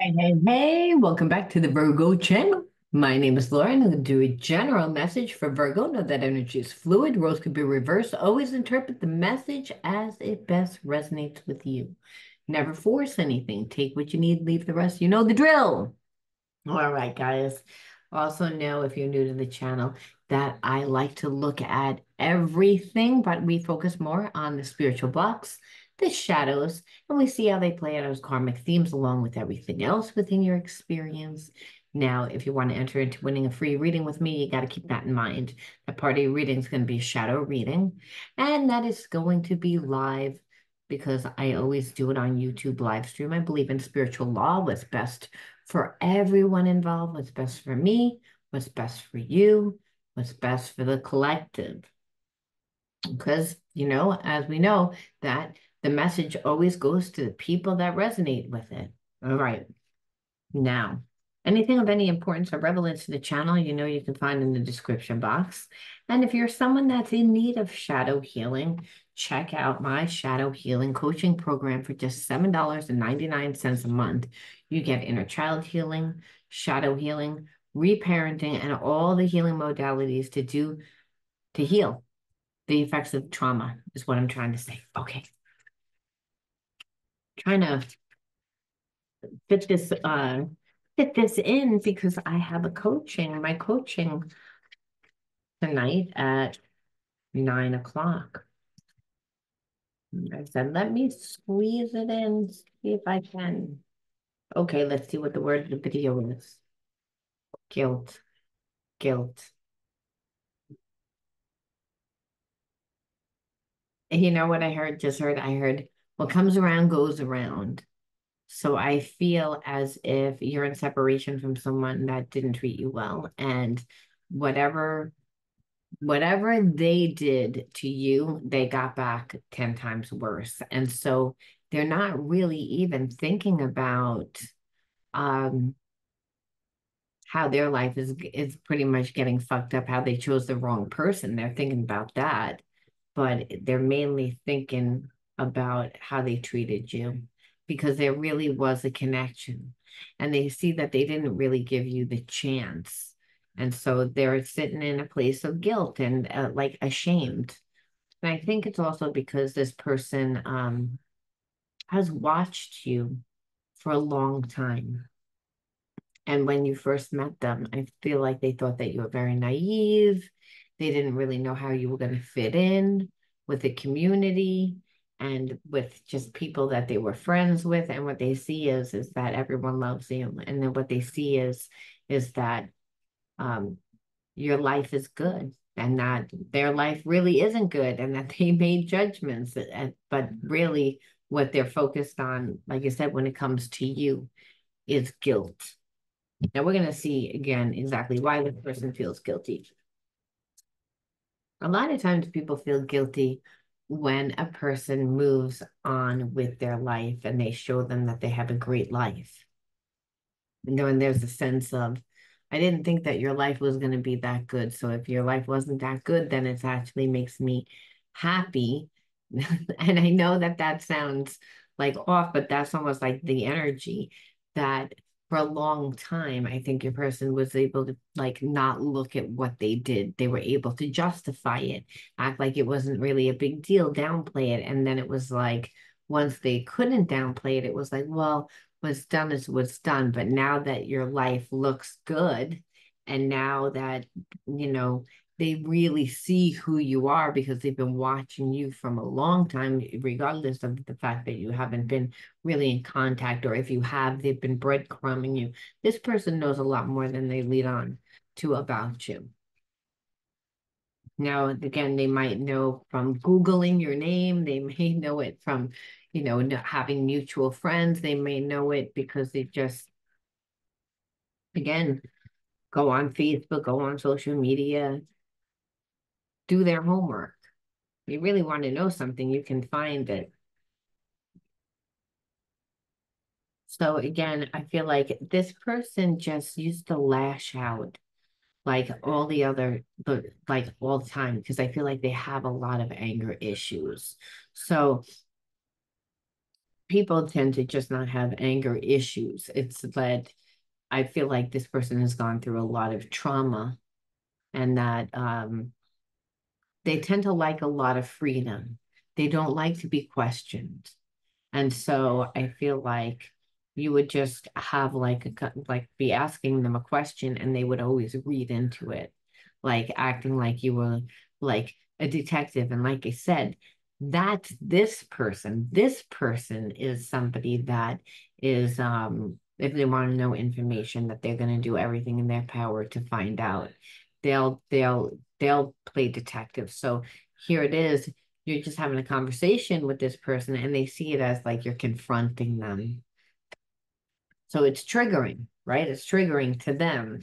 Hey, hey, hey, welcome back to the Virgo channel. My name is Laura, and I'm going to do a general message for Virgo. Know that energy is fluid, roles could be reversed. Always interpret the message as it best resonates with you. Never force anything. Take what you need, leave the rest. You know the drill. All right, guys. Also know if you're new to the channel that I like to look at everything, but we focus more on the spiritual blocks, the shadows, and we see how they play out as karmic themes along with everything else within your experience. Now, if you want to enter into winning a free reading with me, you got to keep that in mind. That part of your reading is going to be a shadow reading, and that is going to be live because I always do it on YouTube live stream. I believe in spiritual law, what's best for everyone involved, what's best for me, what's best for you, what's best for the collective. Because, as we know, that the message always goes to the people that resonate with it. All right. Now, anything of any importance or relevance to the channel, you can find in the description box. And if you're someone that's in need of shadow healing, check out my shadow healing coaching program for just $7.99 a month. You get inner child healing, shadow healing, reparenting, and all the healing modalities to heal the effects of trauma, is what I'm trying to say. Okay. Trying to fit this fit this in because I have my coaching tonight at 9 o'clock. I said, let me squeeze it in, see if I can. Okay, let's see what the word of the video is. Guilt, guilt. And you know what I heard? I heard what comes around goes around. So I feel as if you're in separation from someone that didn't treat you well, and whatever whatever they did to you, they got back 10 times worse. And so they're not really even thinking about um, how their life is pretty much getting fucked up, how they chose the wrong person. They're thinking about that, but they're mainly thinking about how they treated you because there really was a connection. And they see that they didn't really give you the chance. And so they're sitting in a place of guilt and like ashamed. And I think it's also because this person has watched you for a long time. And when you first met them, I feel like they thought that you were very naive. They didn't really know how you were going to fit in with the community and with just people that they were friends with. And what they see is that everyone loves you. And then what they see is that um, your life is good and that their life really isn't good and that they made judgments. But really, what they're focused on, like I said, when it comes to you, is guilt. Now we're going to see again exactly why the person feels guilty. A lot of times people feel guilty when a person moves on with their life and they show them that they have a great life. And there's a sense of, I didn't think that your life was going to be that good. So if your life wasn't that good, then it actually makes me happy. And I know that that sounds like off, but that's almost like the energy that for a long time, I think your person was able to like not look at what they did. They were able to justify it, act like it wasn't really a big deal, downplay it. And then it was like, once they couldn't downplay it, it was like, well, what's done is what's done. But now that your life looks good, and now that, you know, they really see who you are because they've been watching you from a long time, regardless of the fact that you haven't been really in contact, or if you have, they've been breadcrumbing you. This person knows a lot more than they lead on to about you. Now, again, they might know from Googling your name. They may know it from, having mutual friends. They may know it because they just, again, go on Facebook, go on social media, do their homework. If you really want to know something, you can find it. So again, I feel like this person just used to lash out like like all the time, because I feel like they have a lot of anger issues. So people tend to just not have anger issues. It's that I feel like this person has gone through a lot of trauma, and that they tend to like a lot of freedom. They don't like to be questioned. And so I feel like you would just have like like be asking them a question and they would always read into it, like acting like you were like a detective. And like I said, that's this person is somebody that is if they want to know information that they're going to do everything in their power to find out. They'll play detective. So here it is, you're just having a conversation with this person and they see it as like you're confronting them. So it's triggering, right? It's triggering to them.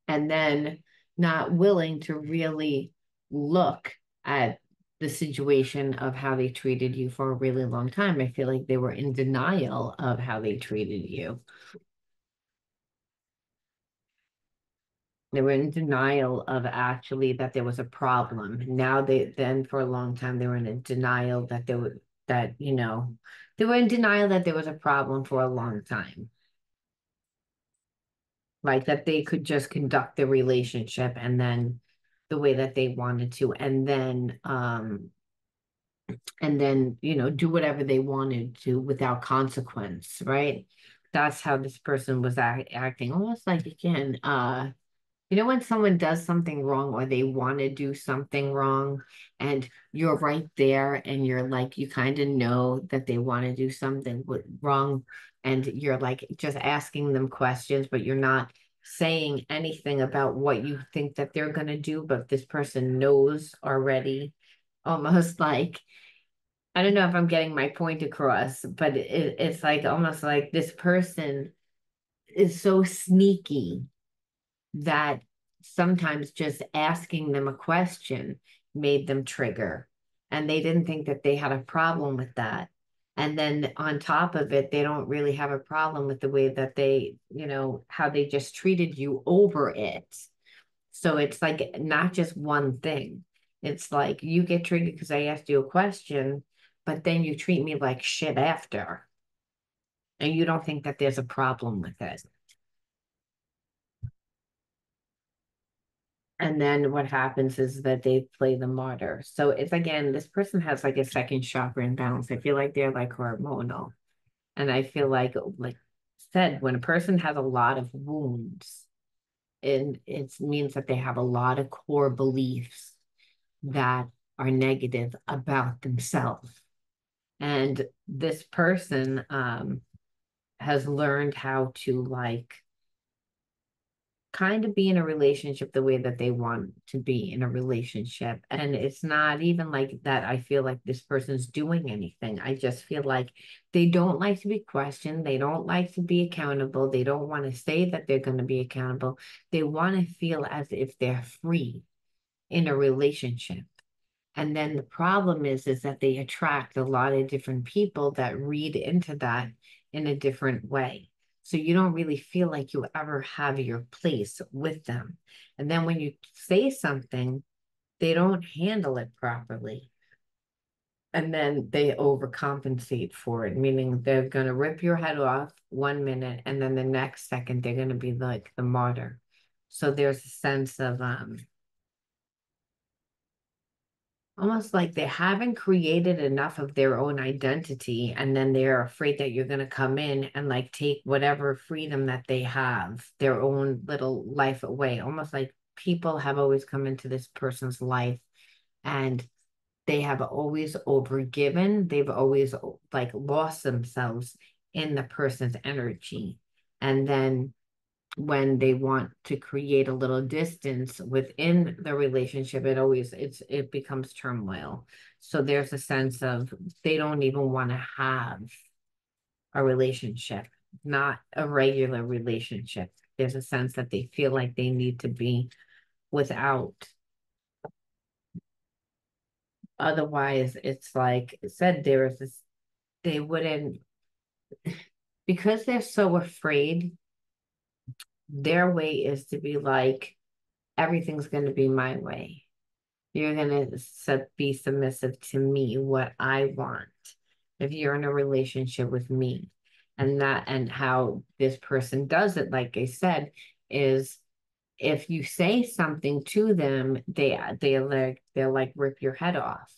And then not willing to really look at the situation of how they treated you for a really long time. I feel like they were in denial of how they treated you. They were in denial of actually that there was a problem. Now then for a long time they were in a denial that there were that, they were in denial that there was a problem for a long time. Like that they could just conduct the relationship and then the way that they wanted to, and then, do whatever they wanted to without consequence, right? That's how this person was acting, almost like again, when someone does something wrong or they want to do something wrong and you're right there and you're like, you kind of know that they want to do something wrong and you're like just asking them questions, but you're not saying anything about what you think that they're going to do, but this person knows already, almost like, I don't know if I'm getting my point across, but it's like almost like this person is so sneaky that sometimes just asking them a question made them trigger. And they didn't think that they had a problem with that. And then on top of it, they don't really have a problem with the way that they, how they just treated you over it. So it's like not just one thing. It's like you get triggered because I asked you a question, but then you treat me like shit after. And you don't think that there's a problem with it. And then what happens is that they play the martyr. So it's again, this person has like a second chakra imbalance. I feel like they're like hormonal. And I feel like said, when a person has a lot of wounds, and it means that they have a lot of core beliefs that are negative about themselves. And this person has learned how to like kind of be in a relationship the way that they want to be in a relationship. And it's not even like that. I feel like this person's doing anything. I just feel like they don't like to be questioned. They don't like to be accountable. They don't want to say that they're going to be accountable. They want to feel as if they're free in a relationship. And then the problem is that they attract a lot of different people that read into that in a different way. So you don't really feel like you ever have your place with them. And then when you say something, they don't handle it properly. And then they overcompensate for it, meaning they're going to rip your head off 1 minute, and then the next second, they're going to be like the martyr. So there's a sense of, almost like they haven't created enough of their own identity, and then they're afraid that you're going to come in and like take whatever freedom that they have, their own little life away. Almost like people have always come into this person's life and they have always overgiven. They've always like lost themselves in the person's energy. And then when they want to create a little distance within the relationship, it becomes turmoil. So there's a sense of they don't even want to have a relationship, not a regular relationship. There's a sense that they feel like they need to be without. Otherwise, it's like I said, they wouldn't, because they're so afraid, their way is to be like, everything's going to be my way. You're going to be submissive to me, what I want. if you're in a relationship with me. And how this person does it, like I said, is if you say something to them, they'll like rip your head off.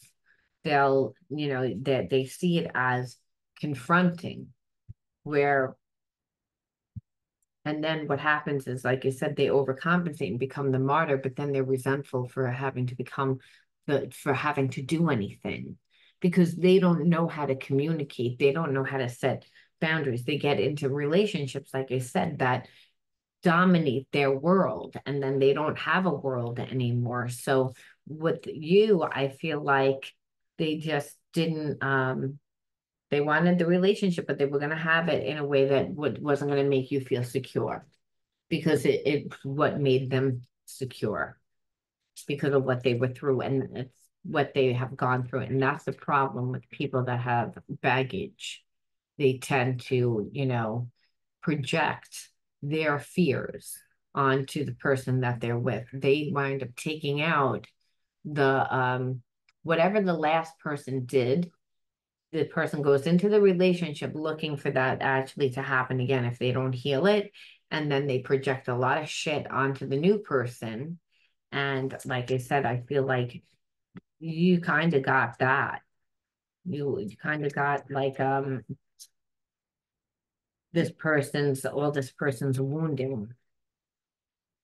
They'll, that they see it as confronting, where and then what happens is, like I said, they overcompensate and become the martyr, but then they're resentful for having to become for having to do anything because they don't know how to communicate. They don't know how to set boundaries. They get into relationships, like I said, that dominate their world, and then they don't have a world anymore. So with you, I feel like they just didn't, they wanted the relationship, but they were going to have it in a way that wasn't going to make you feel secure because it's what made them secure because of what they were through and it's what they have gone through. And that's the problem with people that have baggage. They tend to, project their fears onto the person that they're with. They wind up taking out the whatever the last person did. The person goes into the relationship looking for that actually to happen again if they don't heal it. And then they project a lot of shit onto the new person. And like I said, I feel like you kind of got that. You kind of got like this person's wounding.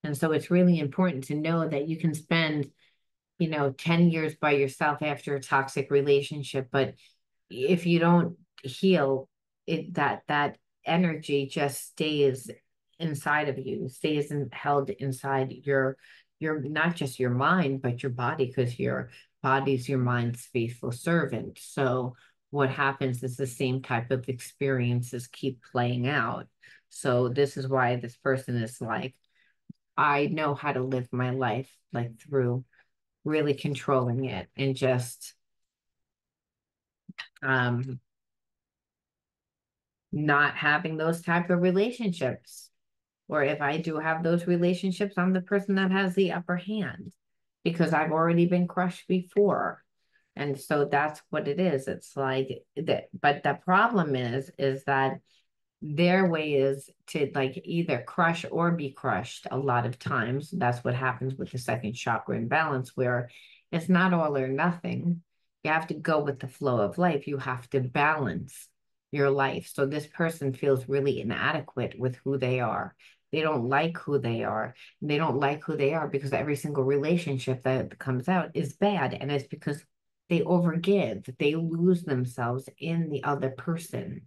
And so it's really important to know that you can spend, 10 years by yourself after a toxic relationship, but if you don't heal it, that energy just stays inside of you, held inside your not just your mind but your body, because your body's your mind's faithful servant. So what happens is the same type of experiences keep playing out. So this is why this person is like, I know how to live my life like through really controlling it and just um not having those type of relationships. Or if I do have those relationships, I'm the person that has the upper hand because I've already been crushed before. And so that's what it is. It's like that. But the problem is that their way is to like either crush or be crushed a lot of times. That's what happens with the second chakra imbalance, where it's not all or nothing. You have to go with the flow of life. You have to balance your life. So this person feels really inadequate with who they are. They don't like who they are. They don't like who they are because every single relationship that comes out is bad. And it's because they overgive, they lose themselves in the other person.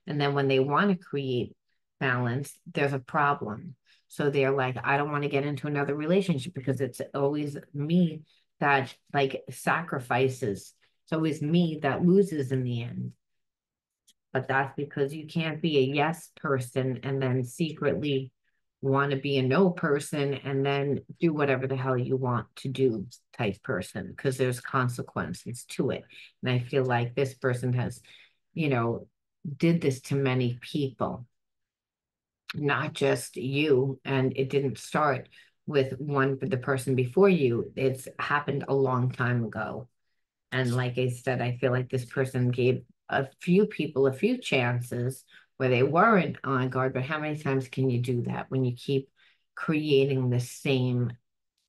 And then when they want to create balance, there's a problem. So they're like, I don't want to get into another relationship because it's always me that like sacrifices. It's always me that loses in the end. But that's because you can't be a yes person and then secretly want to be a no person and then do whatever the hell you want to do type person, because there's consequences to it. And I feel like this person has, you know, did this to many people, not just you. And it didn't start with the person before you. It's happened a long time ago. And like I said, I feel like this person gave a few people a few chances where they weren't on guard. But how many times can you do that when you keep creating the same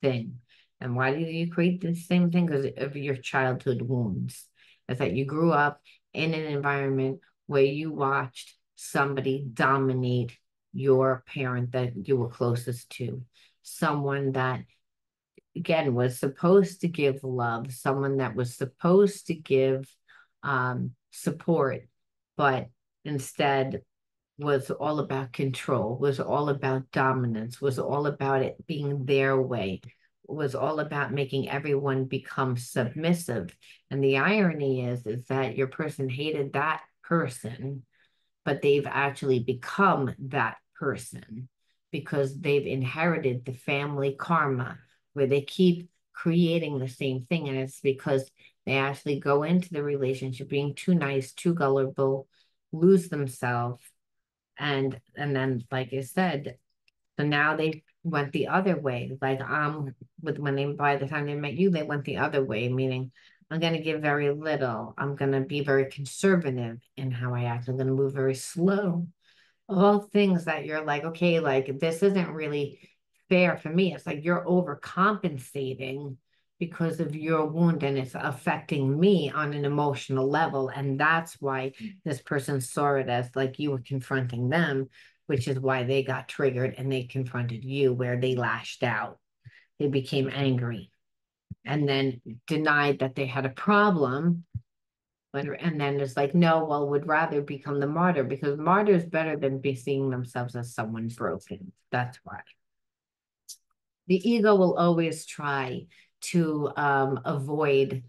thing? And why do you create the same thing? Because of your childhood wounds. It's that you grew up in an environment where you watched somebody dominate your parent that you were closest to, someone that again was supposed to give love, someone that was supposed to give support, but instead was all about control, was all about dominance, was all about it being their way, was all about making everyone become submissive. And the irony is that your person hated that person, but they've actually become that person because they've inherited the family karma where they keep creating the same thing. And it's because they actually go into the relationship being too nice, too gullible, lose themselves. And then, like I said, so now they went the other way. Like with when they by the time they met you, they went the other way, meaning I'm going to give very little. I'm going to be very conservative in how I act. I'm going to move very slow. All things that you're like, okay, like this isn't really fair for me. It's like you're overcompensating because of your wound and it's affecting me on an emotional level. And that's why this person saw it as like you were confronting them, which is why they got triggered and they confronted you where they lashed out. They became angry and then denied that they had a problem. But and then it's like, no, well, would rather become the martyr because martyr is better than be seeing themselves as someone broken. That's why. The ego will always try to avoid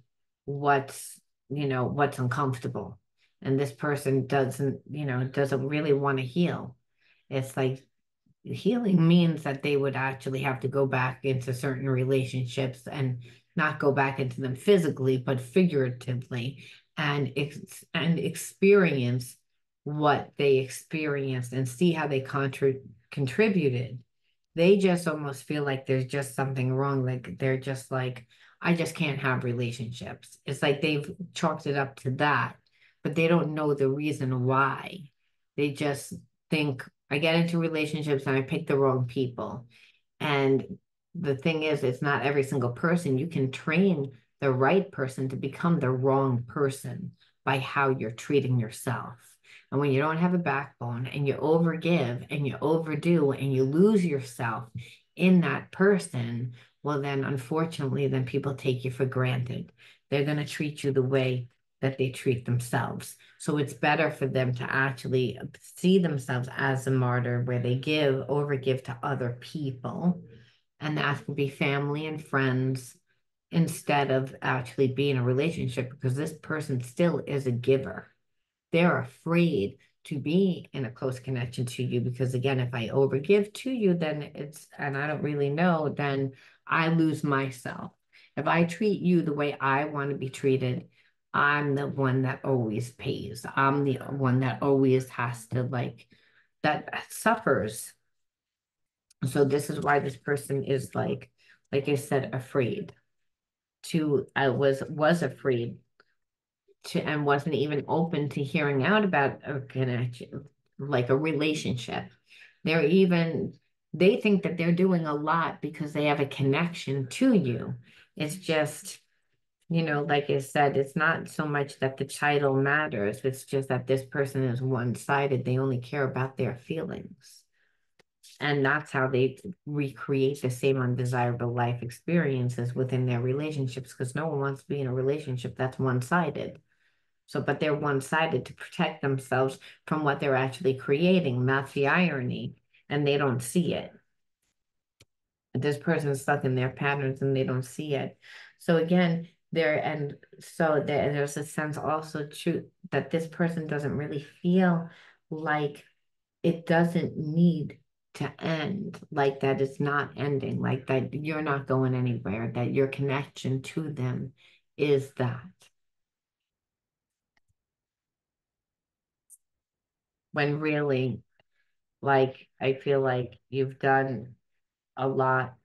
what's, what's uncomfortable. And this person doesn't, doesn't really want to heal. It's like healing means that they would actually have to go back into certain relationships and not go back into them physically, but figuratively and experience what they experienced and see how they contributed. They just almost feel like there's just something wrong. Like they're just like, I just can't have relationships. It's like they've chalked it up to that, but they don't know the reason why. They just think I get into relationships and I pick the wrong people. And the thing is, it's not every single person. You can train the right person to become the wrong person by how you're treating yourself. And when you don't have a backbone and you overgive and you overdo and you lose yourself in that person, well, then unfortunately, then people take you for granted. They're going to treat you the way that they treat themselves. So it's better for them to actually see themselves as a martyr where they overgive to other people. And that could be family and friends instead of actually being a relationship because this person still is a giver. They're afraid to be in a close connection to you because again, if I overgive to you, then and I don't really know, then I lose myself. If I treat you the way I want to be treated, I'm the one that always pays. I'm the one that always has to that suffers. So this is why this person is like I said, afraid I was afraid to and wasn't even open to hearing out about a connection, like a relationship. They think that they're doing a lot because they have a connection to you. It's just, like I said, it's not so much that the title matters. It's just that this person is one-sided. They only care about their feelings. And that's how they recreate the same undesirable life experiences within their relationships because no one wants to be in a relationship that's one-sided. So, but they're one-sided to protect themselves from what they're actually creating. That's the irony. And they don't see it. This person is stuck in their patterns and they don't see it. So again, there's a sense also true that this person doesn't really feel like it doesn't need to end, like that it's not ending, like that you're not going anywhere, that your connection to them is that. When really like, I feel like you've done a lot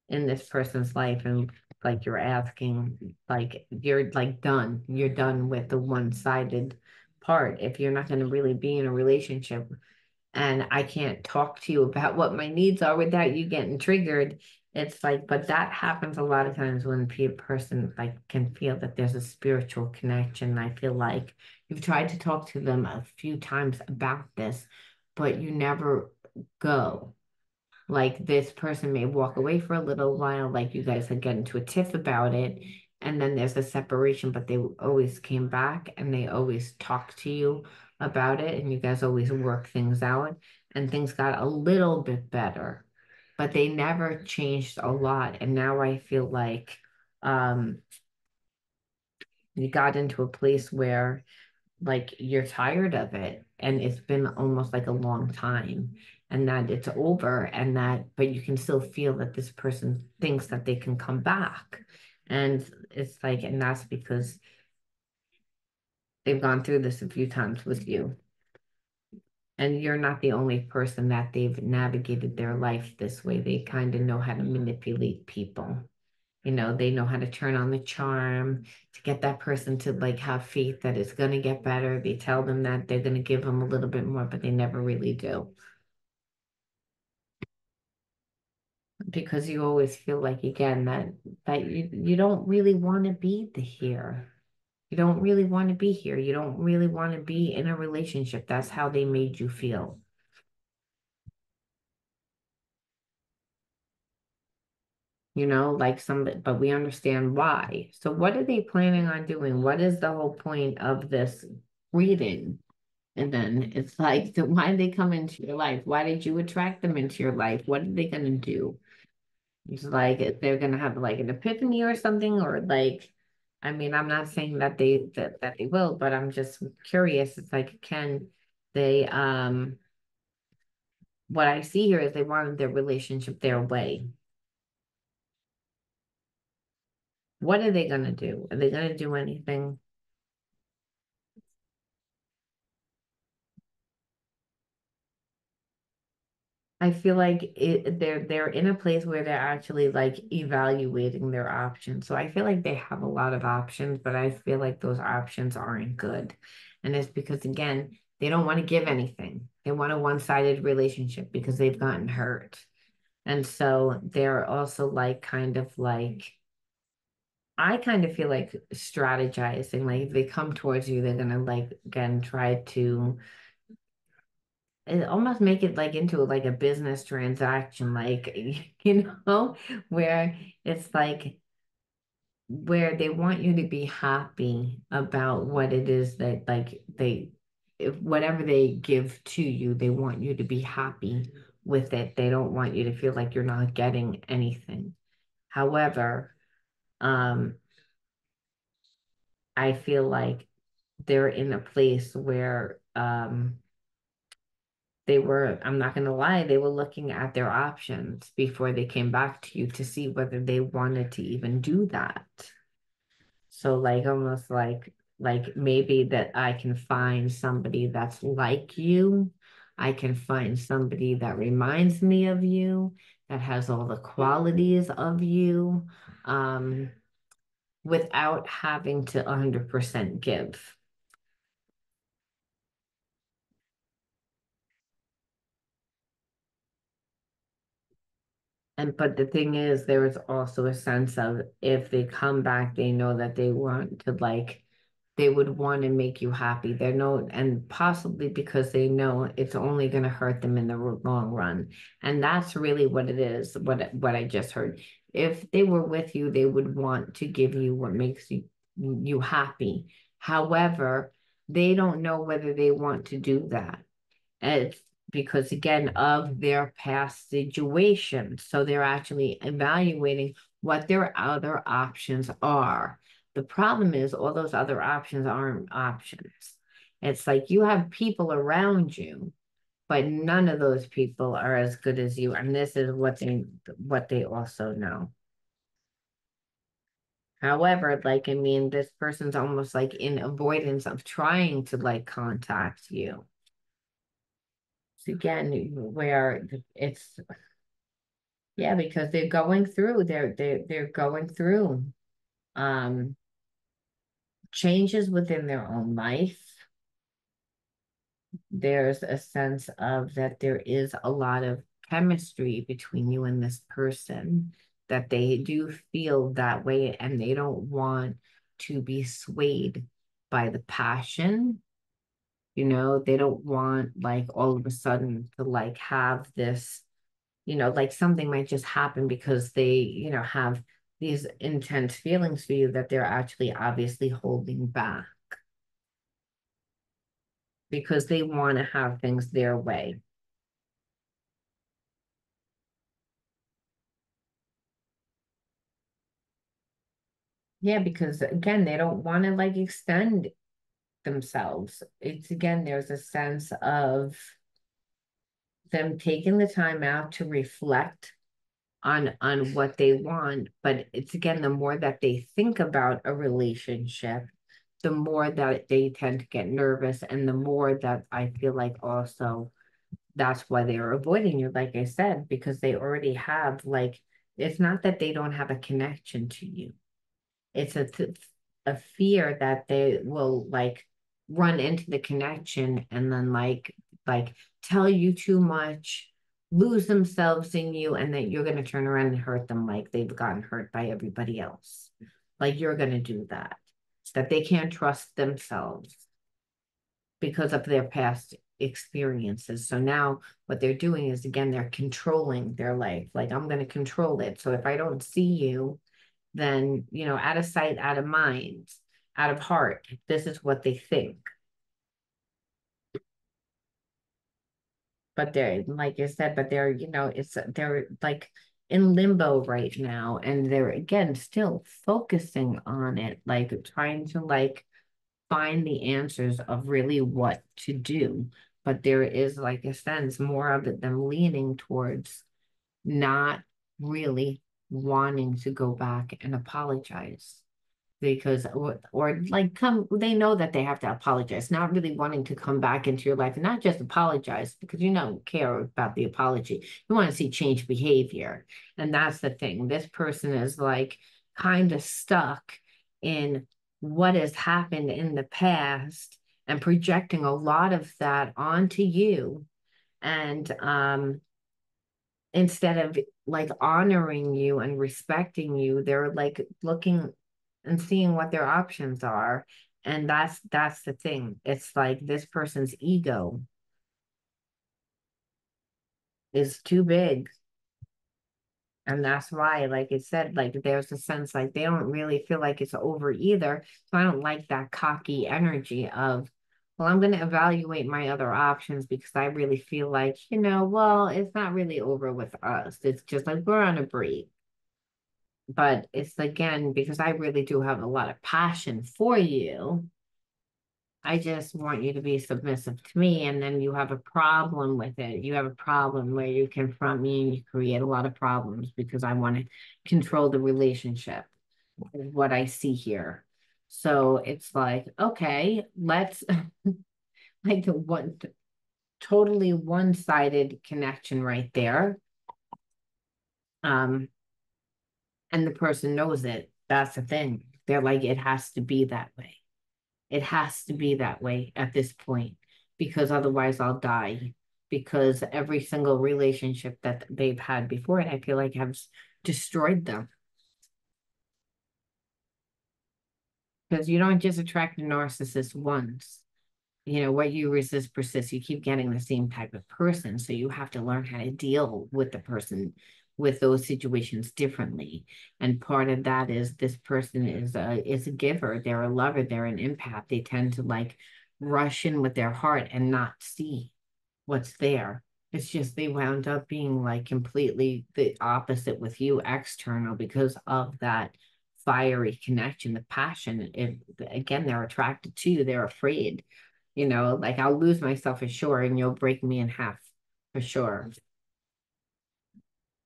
in this person's life, and like you're asking, like you're like done. You're done with the one-sided part. If you're not going to really be in a relationship, and I can't talk to you about what my needs are without you getting triggered, it's like, but that happens a lot of times when a person like can feel that there's a spiritual connection. I feel like you've tried to talk to them a few times about this, but you never go. Like this person may walk away for a little while, like you guys had get into a tiff about it, and then there's a separation, but they always came back and they always talked to you about it, and you guys always work things out, and things got a little bit better, but they never changed a lot. And now I feel like um you got into a place where like you're tired of it and it's been almost like a long time and that it's over and that but you can still feel that this person thinks that they can come back and it's like and that's because they've gone through this a few times with you and you're not the only person that they've navigated their life this way. They kind of know how to manipulate people. They know how to turn on the charm to get that person to like have faith that it's going to get better. They tell them that they're going to give them a little bit more, but they never really do. Because you always feel like again that you don't really want to be here. You don't really want to be here. You don't really want to be in a relationship. That's how they made you feel. Like but we understand why. So what are they planning on doing? What is the whole point of this reading? And then it's like, so why did they come into your life? Why did you attract them into your life? What are they going to do? It's like if they're going to have like an epiphany or something, or like, I mean, I'm not saying that they will, but I'm just curious. It's like, can they, what I see here is they wanted their relationship their way. What are they going to do? Are they going to do anything? I feel like they're in a place where they're actually like evaluating their options. So I feel like they have a lot of options, but I feel like those options aren't good. And it's because again, they don't want to give anything. They want a one-sided relationship because they've gotten hurt. And so they're also like kind of like I kind of feel like strategizing. Like if they come towards you, they're gonna like again try to it almost make it like into like a business transaction, like where it's like where they want you to be happy about what it is that like if whatever they give to you, they want you to be happy with it. They don't want you to feel like you're not getting anything. However, um, I feel like they're in a place where I'm not going to lie, they were looking at their options before they came back to you to see whether they wanted to even do that. So like almost like maybe that I can find somebody that's like you. I can find somebody that reminds me of you, that has all the qualities of you, um, without having to 100% give. And but the thing is, there is also a sense of if they come back, they know that they want to like they would want to make you happy. They're no, and possibly because they know it's only going to hurt them in the long run. And that's really what it is, what I just heard. If they were with you, they would want to give you what makes you happy. However, they don't know whether they want to do that. It's because again of their past situation. So they're actually evaluating what their other options are. The problem is all those other options aren't options. It's like you have people around you, but none of those people are as good as you. And this is what they also know. However, like I mean, this person's almost like in avoidance of trying to like contact you. So again, where it's yeah, because they're going through um changes within their own life. There's a sense of that there is a lot of chemistry between you and this person, that they do feel that way and they don't want to be swayed by the passion. They don't want like all of a sudden to like have this like something might just happen because they, have these intense feelings for you that they're actually obviously holding back because they want to have things their way. Yeah, because again, they don't want to like extend themselves. It's again, there's a sense of them taking the time out to reflect on what they want, but it's again the more that they think about a relationship, the more that they tend to get nervous, and the more that I feel like also that's why they are avoiding you, like I said, because they already have like It's not that they don't have a connection to you. It's a fear that they will like run into the connection and then like tell you too much, lose themselves in you, and that you're gonna turn around and hurt them like they've gotten hurt by everybody else. Like you're gonna do that. That they can't trust themselves because of their past experiences. So now what they're doing is again, they're controlling their life. Like I'm gonna control it. So if I don't see you, then, out of sight, out of mind, out of heart. This is what they think. But they're, like you said, but they're like in limbo right now. And they're, again, still focusing on it, like trying to like find the answers of really what to do. But there is like a sense more of it, them leaning towards not really wanting to go back and apologize because or like come they know that they have to apologize, not really wanting to come back into your life and not just apologize because you don't care about the apology. You want to see change behavior. And that's the thing. This person is like kind of stuck in what has happened in the past and projecting a lot of that onto you. And instead of like honoring you and respecting you, they're like looking and seeing what their options are. And that's the thing. It's like this person's ego is too big. And that's why, like it said, like there's a sense like they don't really feel like it's over either. So I don't like that cocky energy of, well, I'm going to evaluate my other options because I really feel like, well, it's not really over with us. It's just like we're on a break. But it's again, because I really do have a lot of passion for you. I just want you to be submissive to me. And then you have a problem with it. You have a problem where you confront me and you create a lot of problems because I want to control the relationship, is what I see here. So it's like, okay, let's like the one totally one-sided connection right there. Um, and the person knows it. That's the thing. They're like, it has to be that way. It has to be that way at this point because otherwise I'll die. Because every single relationship that they've had before it, I feel like has destroyed them. Because you don't just attract a narcissist once. What you resist persists. You keep getting the same type of person. So you have to learn how to deal with the person with those situations differently. And part of that is this person is a giver. They're a lover. They're an empath. They tend to like rush in with their heart and not see what's there. It's just they wound up being like completely the opposite with you external because of that fiery connection, the passion. Again, they're attracted to you, they're afraid. Like I'll lose myself for sure and you'll break me in half for sure.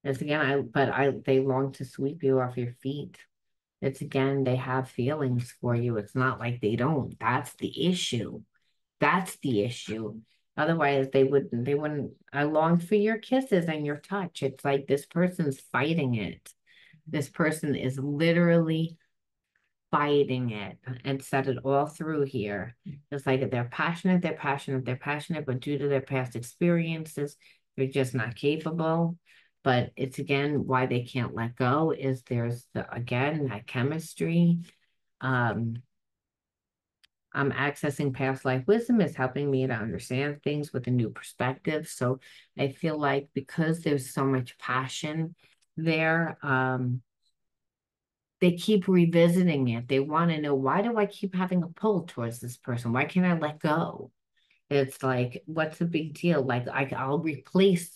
It's again, they long to sweep you off your feet. It's again, they have feelings for you. It's not like they don't. That's the issue. That's the issue. Otherwise, they wouldn't. I long for your kisses and your touch. It's like this person's fighting it. This person is literally fighting it and said it all through here. It's like they're passionate, but due to their past experiences, they're just not capable. But it's again why they can't let go is again that chemistry. Um, I'm accessing past life wisdom is helping me to understand things with a new perspective. So I feel like because there's so much passion there, they keep revisiting it. They want to know, why do I keep having a pull towards this person? Why can't I let go? It's like, what's the big deal? Like I'll replace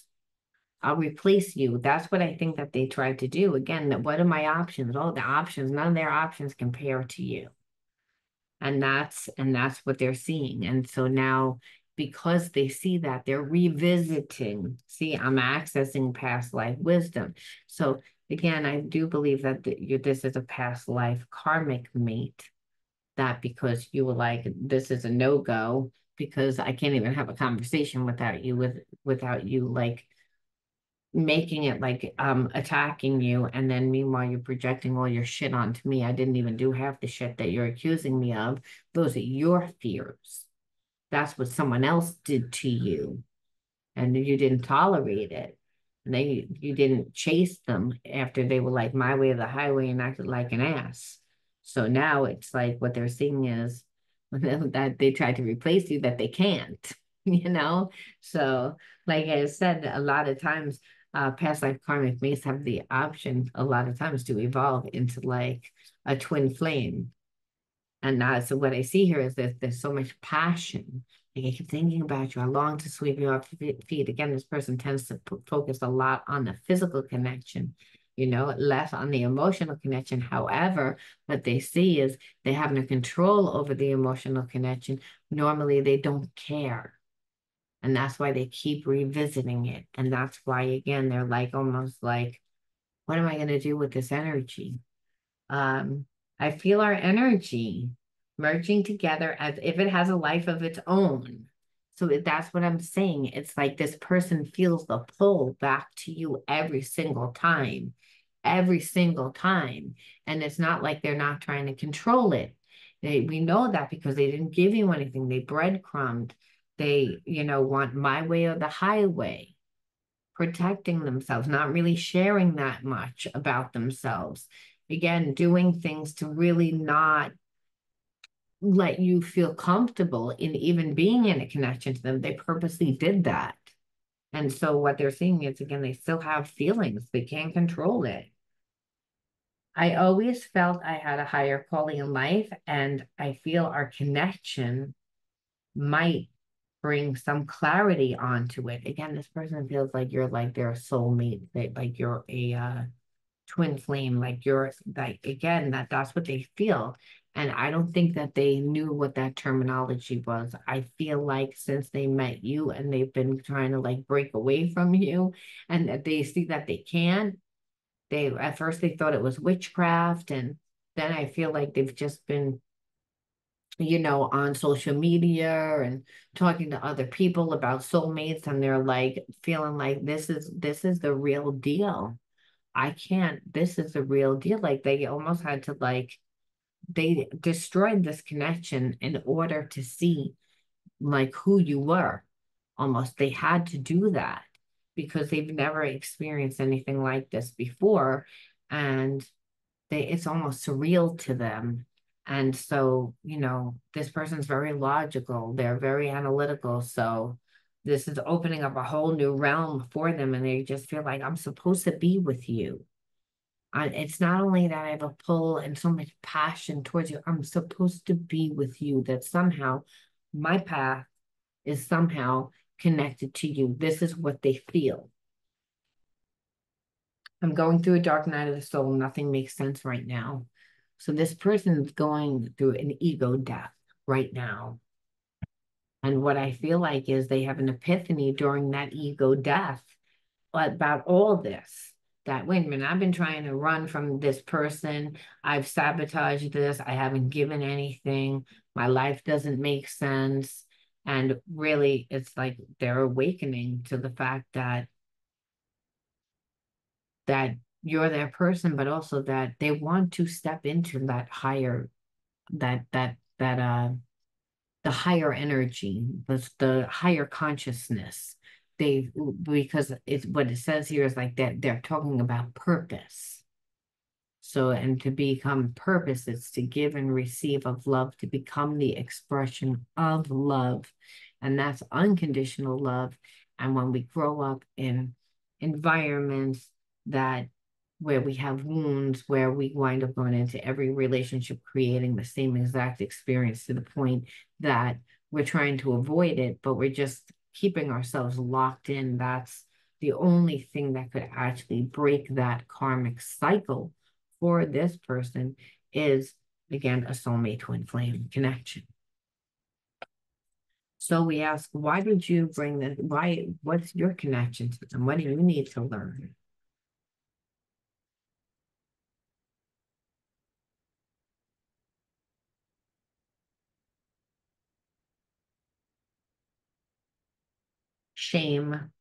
you. That's what I think that they tried to do. Again, what are my options? All the options, none of their options compare to you. And that's what they're seeing. And so now because they see that, they're revisiting. See, I'm accessing past life wisdom. So again, I do believe that this is a past life karmic mate. That because you were like, this is a no-go because I can't even have a conversation without you like making it like attacking you, and then meanwhile you're projecting all your shit onto me. I didn't even do half the shit that you're accusing me of. Those are your fears. That's what someone else did to you, and you didn't tolerate it. And you didn't chase them after they were like my way or the highway and acted like an ass. So now it's like what they're seeing is that they try to replace you, that they can't, you know? So like I said, a lot of times past life karmic mates have the option a lot of times to evolve into like a twin flame. And so what I see here is that there's so much passion. Like I keep thinking about you. I long to sweep you off your feet. Again, this person tends to focus a lot on the physical connection, less on the emotional connection. However, what they see is they have no control over the emotional connection. Normally, they don't care. And that's why they keep revisiting it. And that's why, again, they're like almost like, what am I going to do with this energy? Um, I feel our energy merging together as if it has a life of its own. So that's what I'm saying. It's like this person feels the pull back to you every single time. And it's not like they're not trying to control it. We know that because they didn't give you anything. They breadcrumbed. They, want my way or the highway, protecting themselves, not really sharing that much about themselves. Again, doing things to really not let you feel comfortable in even being in a connection to them. They purposely did that. And so what they're seeing is, again, they still have feelings. They can't control it. I always felt I had a higher calling in life, and I feel our connection might bring some clarity onto it. Again, this person feels like you're like their soulmate, like you're a twin flame, like you're like again, that's what they feel. And I don't think that they knew what that terminology was. I feel like since they met you and they've been trying to like break away from you and that they see that they can't, they at first they thought it was witchcraft, and then I feel like they've just been on social media and talking to other people about soulmates, and they're like feeling like this is the real deal. I can't, this is the real deal. Like they almost had to like they destroyed this connection in order to see like who you were. Almost they had to do that because they've never experienced anything like this before. And it's almost surreal to them. And so, this person's very logical, they're very analytical. So this is opening up a whole new realm for them, and they just feel like I'm supposed to be with you. It's not only that I have a pull and so much passion towards you, I'm supposed to be with you, that somehow my path is somehow connected to you. This is what they feel. I'm going through a dark night of the soul. Nothing makes sense right now. So this person is going through an ego death right now. And what I feel like is they have an epiphany during that ego death about all this. That, wait a minute, I've been trying to run from this person. I've sabotaged this. I haven't given anything. My life doesn't make sense. And really, it's like they're awakening to the fact that you're their person, but also that they want to step into that higher, that the higher energy, the higher consciousness. Because it's what it says here is like that they're talking about purpose. So, and to become purpose, it's to give and receive of love, to become the expression of love. And that's unconditional love. And when we grow up in environments that where we have wounds, where we wind up going into every relationship creating the same exact experience to the point that we're trying to avoid it, but we're just keeping ourselves locked in. That's the only thing that could actually break that karmic cycle for this person is, again, a soulmate twin flame connection. So we ask, why did you bring this? What's your connection to them? What do you need to learn? Shame.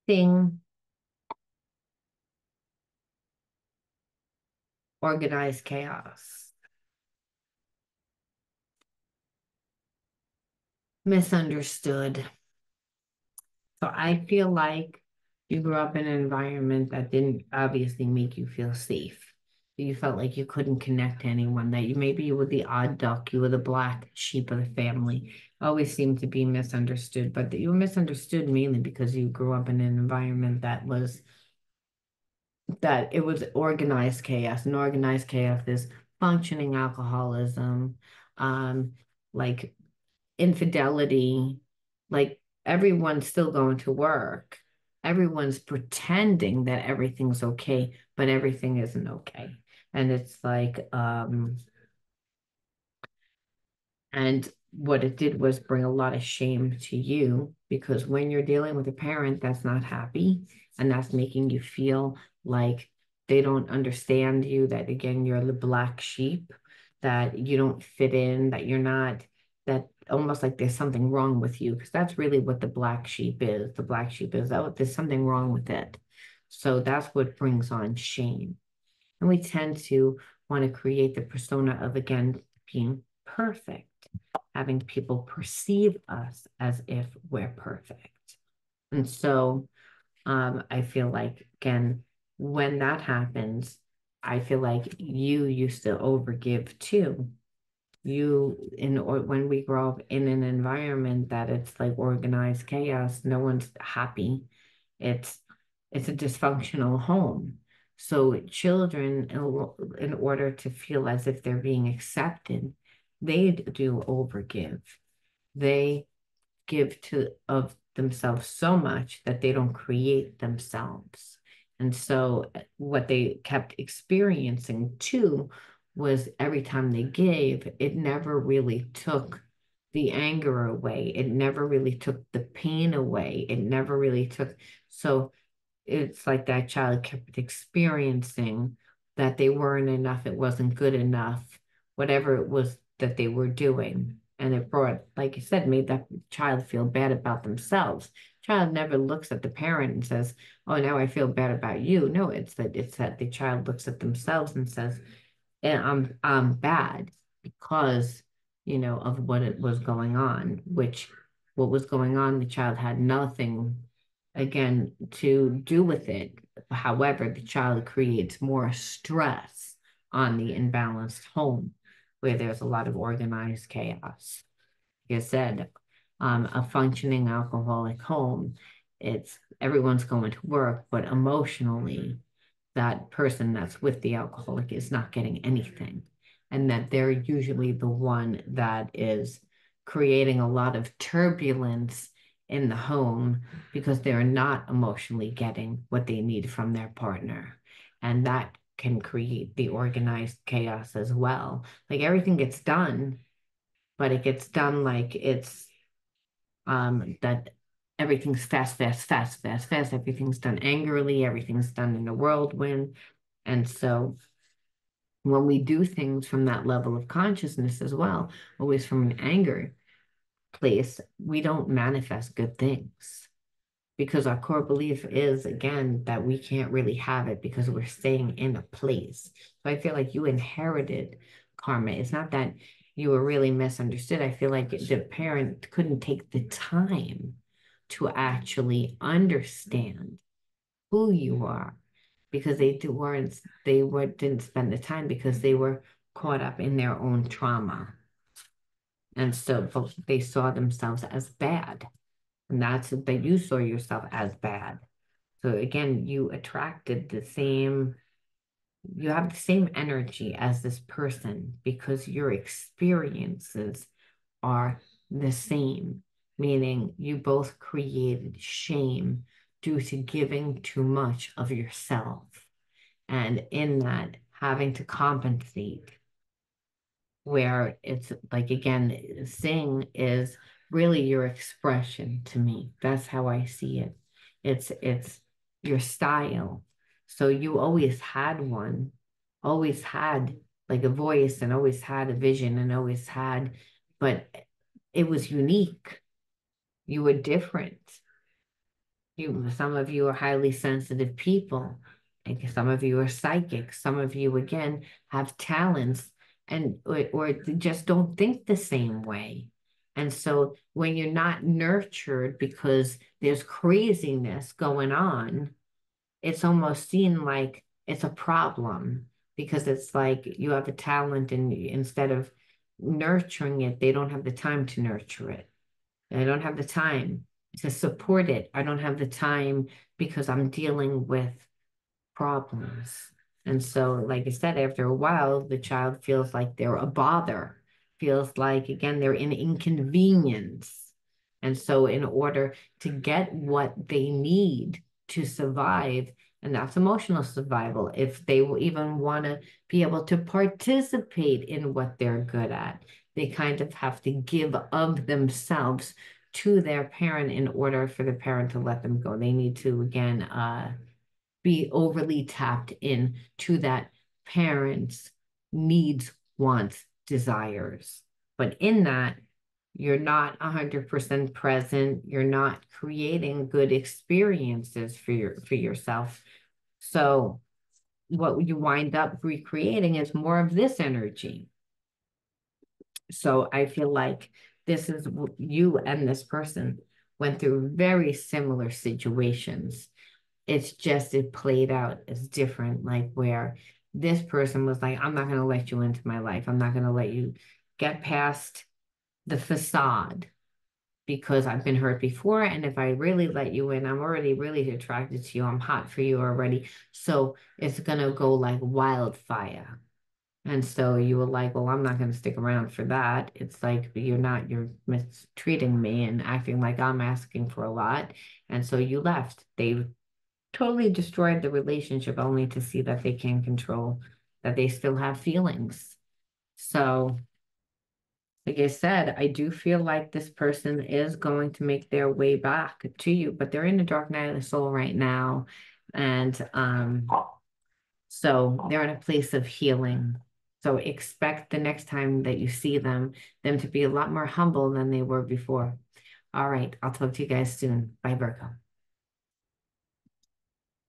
Thing, organized chaos, misunderstood. So I feel like you grew up in an environment that didn't obviously make you feel safe. You felt like you couldn't connect to anyone, that you maybe you were the odd duck, you were the black sheep of the family. Always seemed to be misunderstood, but that you were misunderstood mainly because you grew up in an environment that it was organized chaos, and organized chaos is functioning alcoholism, um, like infidelity, like everyone's still going to work. Everyone's pretending that everything's okay, but everything isn't okay. And it's like, and what it did was bring a lot of shame to you because when you're dealing with a parent that's not happy and that's making you feel like they don't understand you, that again, you're the black sheep, that you don't fit in, that you're not, that almost like there's something wrong with you, because that's really what the black sheep is. The black sheep is, oh, there's something wrong with it. So that's what brings on shame. And we tend to want to create the persona of, again, being perfect, having people perceive us as if we're perfect. And so I feel like, again, when that happens, I feel like you used to overgive too. You in or when we grow up in an environment that it's like organized chaos, no one's happy. It's it's a dysfunctional home. So children, in order to feel as if they're being accepted, they do overgive. They give to of themselves so much that they don't create themselves. And so what they kept experiencing too was every time they gave, it never really took the anger away. It never really took the pain away. It never really took, so it's like that child kept experiencing that they weren't enough, it wasn't good enough, whatever it was that they were doing. And it brought, like you said, made that child feel bad about themselves. Child never looks at the parent and says, "Oh, now I feel bad about you." No, it's that the child looks at themselves and says, and I'm bad because of what it was going on, which what was going on, the child had nothing again to do with it. However, the child creates more stress on the imbalanced home where there's a lot of organized chaos. Like I said, a functioning alcoholic home, it's everyone's going to work, but emotionally that person that's with the alcoholic is not getting anything, and that they're usually the one that is creating a lot of turbulence in the home because they're not emotionally getting what they need from their partner. And that can create the organized chaos as well. Like everything gets done, but it gets done like it's that everything's fast, fast, fast, fast, fast. Everything's done angrily, everything's done in a whirlwind. And so when we do things from that level of consciousness as well, always from an anger place, we don't manifest good things because our core belief is, again, that we can't really have it because we're staying in a place. So I feel like you inherited karma. It's not that you were really misunderstood. I feel like the parent couldn't take the time to actually understand who you are because didn't spend the time because they were caught up in their own trauma. And so they saw themselves as bad. And that's that you saw yourself as bad. So again, you have the same energy as this person because your experiences are the same, meaning you both created shame due to giving too much of yourself. And in that, having to compensate, where it's like, again, sing is really your expression to me. That's how I see it. It's your style. So you always had one, always had like a voice and always had a vision and always had, but it was unique. You were different. Some of you are highly sensitive people. Like some of you are psychic. Some of you, again, have talents and or just don't think the same way. And so when you're not nurtured because there's craziness going on, it's almost seen like it's a problem because it's like you have a talent and instead of nurturing it, they don't have the time to nurture it. I don't have the time to support it. I don't have the time because I'm dealing with problems. And so, like I said, after a while, the child feels like they're a bother, feels like, again, they're an inconvenience. And so, in order to get what they need to survive, and that's emotional survival, if they will even want to be able to participate in what they're good at, they kind of have to give of themselves to their parent in order for the parent to let them go. They need to, again, be overly tapped in to that parent's needs, wants, desires. But in that, you're not 100% present. You're not creating good experiences for yourself. So what you wind up recreating is more of this energy. So I feel like this is you and this person went through very similar situations. It's just it played out as different, like where this person was like, I'm not going to let you into my life. I'm not going to let you get past the facade because I've been hurt before. And if I really let you in, I'm already really attracted to you. I'm hot for you already. So it's going to go like wildfire. And so you were like, well, I'm not going to stick around for that. It's like, you're mistreating me and acting like I'm asking for a lot. And so you left. They totally destroyed the relationship only to see that they can control, that they still have feelings. So, like I said, I do feel like this person is going to make their way back to you, but they're in the dark night of the soul right now. And so they're in a place of healing. So expect the next time that you see them to be a lot more humble than they were before. All right, I'll talk to you guys soon. Bye, Virgo.